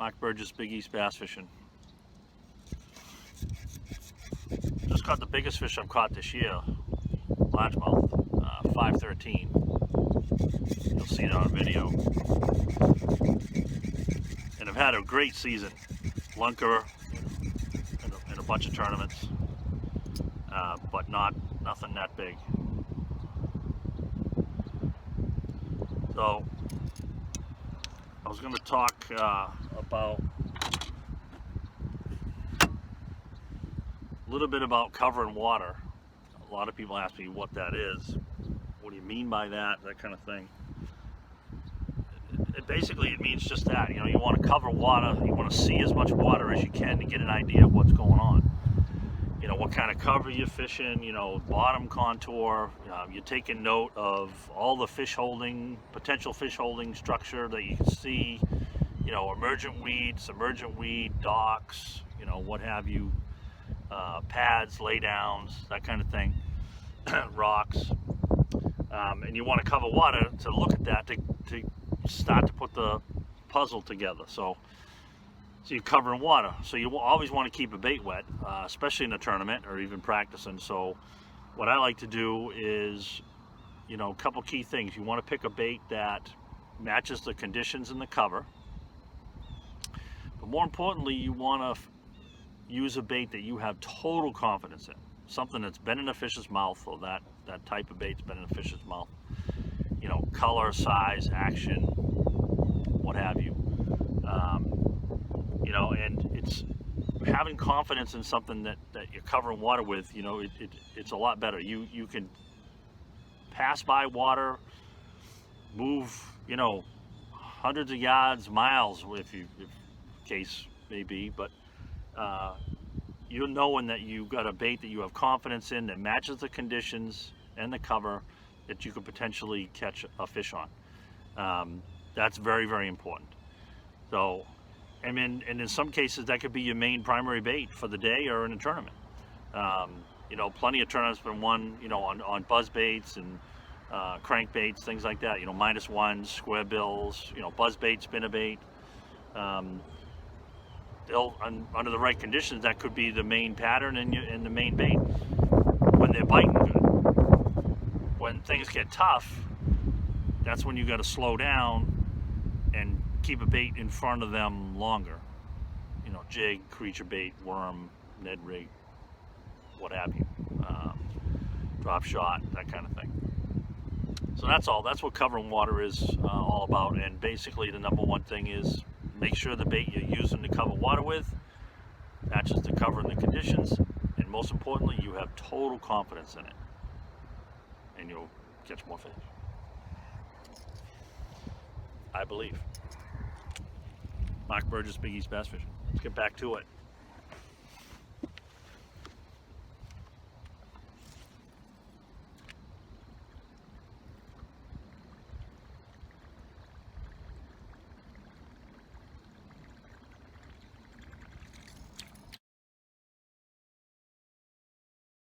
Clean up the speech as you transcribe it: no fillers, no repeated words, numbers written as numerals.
Mark Burgess, Big East Bass Fishing. Just caught the biggest fish I've caught this year, largemouth, 513. You'll see it on video. And I've had a great season, lunker in a bunch of tournaments, but nothing that big. So I was going to talk about a little bit about covering water. A lot of people ask me what that is. What do you mean by that? That kind of thing. Basically, it means just that. You know, you want to cover water. You want to see as much water as you can to get an idea of what's going on. You know, what kind of cover you're fishing. You know, bottom contour. You're taking note of all the fish holding, potential fish holding structure that you can see. You know, emergent weed, docks. You know, what have you. Pads, laydowns, that kind of thing. Rocks. And you want to cover water to look at that to start to put the puzzle together. So you're covering water. So you always want to keep a bait wet, especially in a tournament or even practicing. So what I like to do is, you know, a couple key things. You want to pick a bait that matches the conditions in the cover. But more importantly, you want to use a bait that you have total confidence in. Something that's been in a fish's mouth, or that type of bait's been in a fish's mouth. You know, color, size, action, what have you. You know, and it's having confidence in something that you're covering water with. You know, it's a lot better. You can pass by water, move, you know, hundreds of yards, miles, if case may be, but you're knowing that you've got a bait that you have confidence in, that matches the conditions and the cover, that you could potentially catch a fish on. That's very, very important. So, and in some cases, that could be your main primary bait for the day or in a tournament. You know, plenty of tournaments have been won, you know, on buzz baits and crank baits, things like that. You know, -1s, square bills, you know, buzz bait, spinner bait. Under the right conditions, that could be the main pattern and the main bait. When they're biting good. When things get tough, that's when you got to slow down and keep a bait in front of them longer. You know, jig, creature bait, worm, Ned rig, what have you. Drop shot, that kind of thing. So that's all. That's what covering water is all about. And basically, the number one thing is make sure the bait you're using to cover water with matches the cover and the conditions, and most importantly, you have total confidence in it, and you'll catch more fish. I believe. Mark Burgess, Big East Bass Fishing. Let's get back to it.